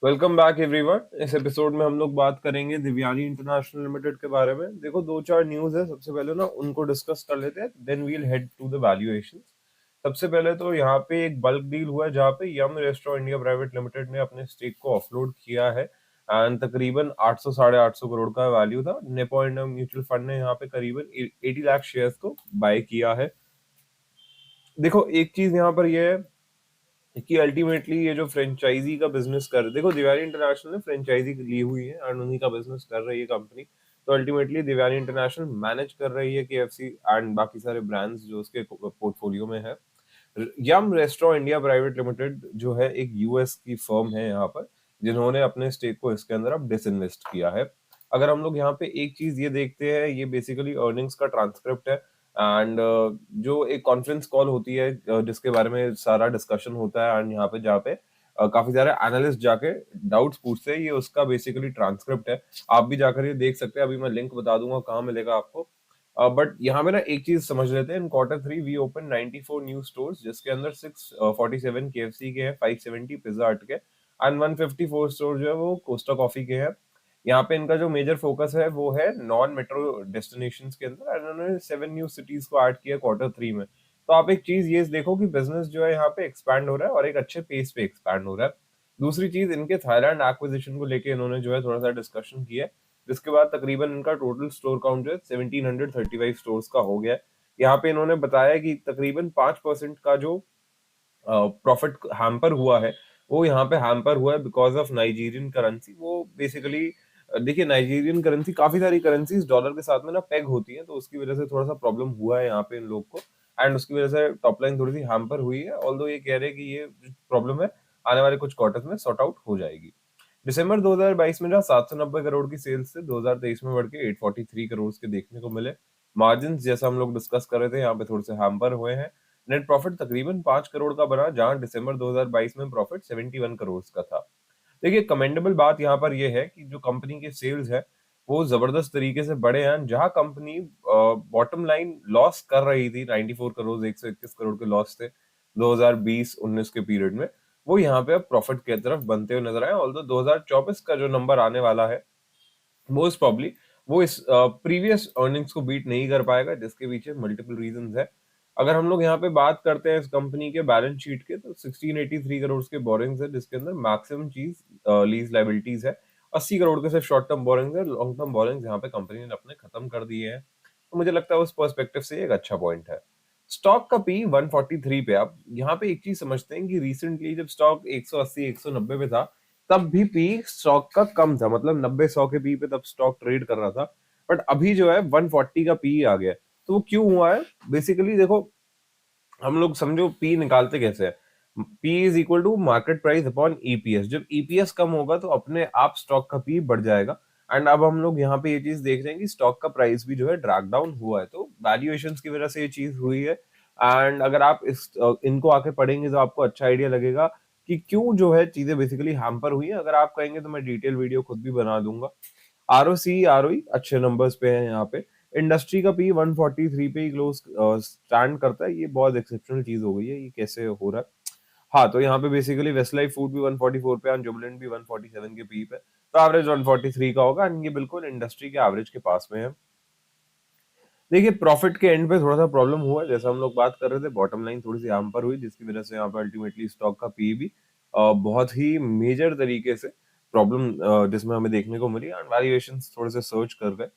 Welcome back everyone. इस episode में हम लोग बात करेंगे दिव्यानी इंटरनेशनल लिमिटेड के बारे में। देखो, दो चार न्यूज़ है। सबसे पहले ना उनको डिस्कस कर लेते हैं, then we'll head to the valuation. सबसे पहले तो यहाँ पे एक बल्क डील हुआ है जहाँ पे यम रेस्टो इंडिया प्राइवेट लिमिटेड ने अपने स्टेक को ऑफलोड किया है एंड तकरीबन 800 साढ़े 800 करोड़ का वैल्यू था। नेपो इंडिया म्यूचुअल फंड ने यहाँ पे करीबन 80 लाख शेयर्स को बाय किया है। देखो, एक चीज यहाँ पर यह है कि अल्टीमेटली ये जो फ्रेंचाइजी का बिजनेस कर, देखो दिवाली इंटरनेशनल ने फ्रेंचाइजी ली हुई है एंड उन्हीं का बिजनेस कर रही है कंपनी। तो अल्टीमेटली दिवाली इंटरनेशनल मैनेज कर रही है केएफसी एंड बाकी सारे ब्रांड्स जो उसके पोर्टफोलियो में है। यम रेस्टोरेंट इंडिया प्राइवेट लिमिटेड जो है एक यूएस की फर्म है यहाँ पर, जिन्होंने अपने स्टेक को इसके अंदर अब डिसइन्वेस्ट किया है। अगर हम लोग यहाँ पे एक चीज ये देखते हैं, ये बेसिकली अर्निंग्स का ट्रांसक्रिप्ट है एंड जो एक कॉन्फ्रेंस कॉल होती है जिसके बारे में सारा डिस्कशन होता है एंड यहाँ पे जहाँ पे काफी सारे एनालिस्ट जाके डाउट्स पूछते हैं, ये उसका बेसिकली ट्रांसक्रिप्ट है। आप भी जाकर ये देख सकते हैं, अभी मैं लिंक बता दूंगा कहाँ मिलेगा आपको। बट यहाँ पे ना एक चीज समझ लेते हैं, in quarter 3 we open 94 new stores, जिसके अंदर 647 केएफसी के हैं, 570 पिज्जा हट के एंड 154 स्टोर जो है वो कोस्टा कॉफी के हैं। यहाँ पे इनका जो मेजर फोकस है वो है नॉन मेट्रो डेस्टिनेशंस के अंदर एंड उन्होंने 7 न्यू सिटीज को ऐड किया क्वार्टर 3 में। तो आप एक चीज ये देखो कि बिजनेस जो है यहाँ पे एक्सपैंड हो रहा है और एक अच्छे पेस पे एक्सपैंड हो रहा है। दूसरी चीज, इनके थाईलैंड एक्विजिशन को लेके इन्होंने जो है थोड़ा सा डिस्कशन किया है, जिसके बाद तकरीबन इनका टोटल स्टोर काउंट जो है 1735 स्टोर्स का हो गया है। यहाँ पे इन्होंने बताया कि तकरीबन 5% का जो प्रॉफिट हैम्पर हुआ है, वो यहाँ पे हैम्पर हुआ है बिकॉज ऑफ नाइजीरियन करेंसी। वो बेसिकली देखिए, नाइजीरियन करेंसी, काफी सारी करेंसीज डॉलर के साथ में ना पेग होती है, तो उसकी वजह से थोड़ा सा प्रॉब्लम हुआ है यहाँ पे इन लोग को एंड उसकी वजह से टॉप लाइन थोड़ी सी हैम्पर हुई है। ऑल्दो ये कह रहे हैं कि ये प्रॉब्लम है आने वाले कुछ क्वार्टर्स में सॉर्ट आउट हो जाएगी। दिसंबर 2022 में जहाँ 790 करोड़ की सेल्स से 2023 में बढ़ के 843 करोड़ के देखने को मिले। मार्जिन जैसा हम लोग डिस्कस कर रहे थे, यहाँ पे थोड़े से हैम्पर हुए हैं। नेट प्रॉफिट तकरीबन 5 करोड़ का बना, जहां दिसंबर 2022 में प्रॉफिट 71 करोड़ का था। देखिए, कमेंडेबल बात यहाँ पर यह है कि जो कंपनी के सेल्स है वो जबरदस्त तरीके से बढ़े हैं। जहां कंपनी बॉटम लाइन लॉस कर रही थी, 94 करोड़ 121 करोड़ के लॉस थे 2020-19 के पीरियड में, वो यहाँ पे अब प्रॉफिट की तरफ बनते हुए नजर आए। ऑल्दो 2024 का जो नंबर आने वाला है मोस्ट प्रॉब्ली वो इस प्रीवियस अर्निंग्स को बीट नहीं कर पाएगा, जिसके पीछे मल्टीपल रीजंस है। अगर हम लोग यहाँ पे बात करते हैं इस कंपनी के बैलेंस शीट के, तो 1683 करोड़ के बोरिंग्स है, जिसके अंदर मैक्सिमम चीज लीज लाइबिलिटीज है। 80 करोड़ के सिर्फ शॉर्ट टर्म बोरिंग्स है, लॉन्ग टर्म बोरिंग्स यहाँ पे कंपनी ने अपने खत्म कर दिए हैं। तो मुझे लगता है उस पर्सपेक्टिव से एक अच्छा पॉइंट है। स्टॉक का पी 143 पे। आप यहाँ पे एक चीज समझते हैं कि रिसेंटली जब स्टॉक 180 190 पे था, तब भी पी स्टॉक का कम था, मतलब 90-100 के पी पे तब स्टॉक ट्रेड कर रहा था। बट अभी जो है 140 का पी आ गया है। तो वो क्यों हुआ है? बेसिकली देखो, हम लोग समझो पी निकालते कैसे है। P is equal to market price upon EPS. जब ईपीएस कम होगा तो अपने आप स्टॉक का पी बढ़ जाएगा। एंड अब हम लोग यहाँ पे ये चीज देख रहे हैं कि स्टॉक का प्राइस भी जो है ड्रैग डाउन हुआ है, तो वैल्यूएशन की वजह से ये चीज हुई है। एंड अगर आप इनको आके पढ़ेंगे तो आपको अच्छा आइडिया लगेगा कि क्यों जो है चीजें बेसिकली हैम्पर हुई है। अगर आप कहेंगे तो मैं डिटेल वीडियो खुद भी बना दूंगा। आरओसी आरओई अच्छे नंबर्स पे है यहाँ पे। इंडस्ट्री का पी 143 पे ही क्लोज स्टैंड करता है। ये बहुत एक्सेप्शनल चीज हो गई है, ये कैसे हो रहा है? हाँ, तो यहाँ पे बेसिकली वेस्टलाइफ फूड भी 144 पे और जुबिलेंट भी 147 के पी पे, तो एवरेज 143 का होगा एंड ये बिल्कुल इंडस्ट्री के एवरेज के पास में है। देखिए, प्रॉफिट के एंड पे थोड़ा सा प्रॉब्लम हुआ है, जैसा हम लोग बात कर रहे थे, बॉटम लाइन थोड़ी सी हैम्पर हुई, जिसकी वजह से यहाँ पे अल्टीमेटली स्टॉक का पी भी बहुत ही मेजर तरीके से प्रॉब्लम जिसमें हमें देखने को मिली एंड वैल्यूएशन थोड़े से सर्च कर गए।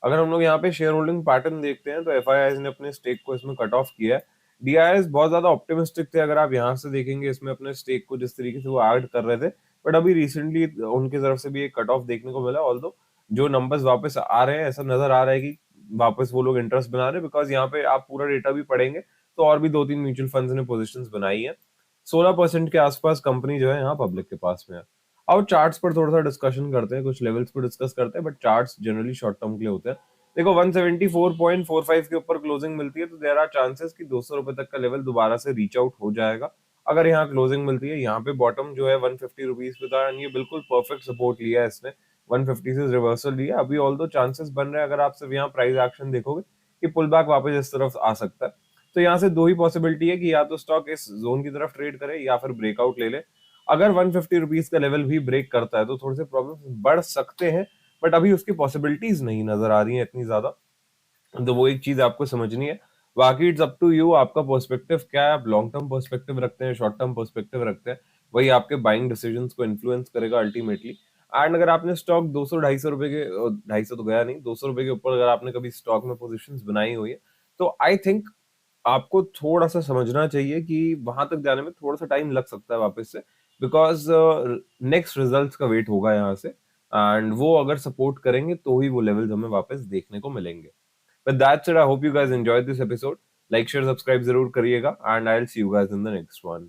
अगर हम लोग यहाँ पे शेयर होल्डिंग पैटर्न देखते हैं तो एफआईआईज ने अपने स्टेक को इसमें कट ऑफ किया है। डीआईएस बहुत ज्यादा ऑप्टिमिस्टिक थे, अगर आप यहाँ से देखेंगे इसमें अपने स्टेक को जिस तरीके से वो ऐड कर रहे थे। बट अभी रिसेंटली उनकी तरफ से भी एक कट ऑफ देखने को मिला। ऑल्दो जो नंबर्स वापस आ रहे हैं, ऐसा नजर आ रहा है कि वापस वो लोग इंटरेस्ट बना रहे हैं, बिकॉज यहाँ पे आप पूरा डेटा भी पढ़ेंगे तो और भी 2-3 म्यूचुअल फंड्स ने पोजीशंस बनाई है। 16% के आसपास कंपनी जो है यहाँ पब्लिक के पास में है। अब चार्ट्स पर थोड़ा सा डिस्कशन करते हैं, कुछ लेवल्स पर डिस्कस करते हैं, but charts generally short term के लिए होते हैं। देखो, 174.45 के ऊपर क्लोजिंग मिलती है तो देयर आर चांसेस कि 200 रुपए तक का लेवल दोबारा से रीच आउट हो जाएगा। अगर यहाँ क्लोजिंग मिलती है, यहाँ पे बॉटम जो है 150 रुपीज पे था एंड ये बिल्कुल परफेक्ट सपोर्ट लिया है इसने। 150 से रिवर्सल लिया अभी। ऑल दो चांसेस बन रहे हैं, अगर आप सिर्फ यहाँ प्राइस एक्शन देखोगे, कि पुल बैक वापस इस तरफ आ सकता है। तो यहाँ से दो ही पॉसिबिलिटी है कि या तो स्टॉक इस जोन की तरफ ट्रेड करे या फिर ब्रेकआउट ले ले। अगर 150 रुपीज का लेवल भी ब्रेक करता है तो थोड़े से प्रॉब्लम बढ़ सकते हैं, बट अभी उसकी पॉसिबिलिटीज नहीं नजर आ रही है इतनी ज्यादा। तो वो एक चीज आपको समझनी है। बाकी इट्स अप टू यू, आपका पर्सपेक्टिव क्या है, आप लॉन्ग टर्म पर्सपेक्टिव रखते हैं, शॉर्ट टर्म पर्सपेक्टिव रखते हैं, वही आपके बाइंग डिसीजंस को इन्फ्लुएंस करेगा अल्टीमेटली। एंड अगर आपने स्टॉक 200-250 रुपए के, 250 तो गया नहीं, 200 रुपए के ऊपर अगर आपने कभी स्टॉक में पोजीशंस बनाई हुई है, तो आई थिंक आपको थोड़ा सा समझना चाहिए कि वहां तक जाने में थोड़ा सा टाइम लग सकता है वापस से, बिकॉज नेक्स्ट रिजल्ट्स का वेट होगा यहाँ से, एंड वो अगर सपोर्ट करेंगे तो ही वो लेवल्स हमें वापस देखने को मिलेंगे। But that's it. I hope you guys enjoyed this episode. Like, share, subscribe जरूर करिएगा, and I'll see you guys in the next one.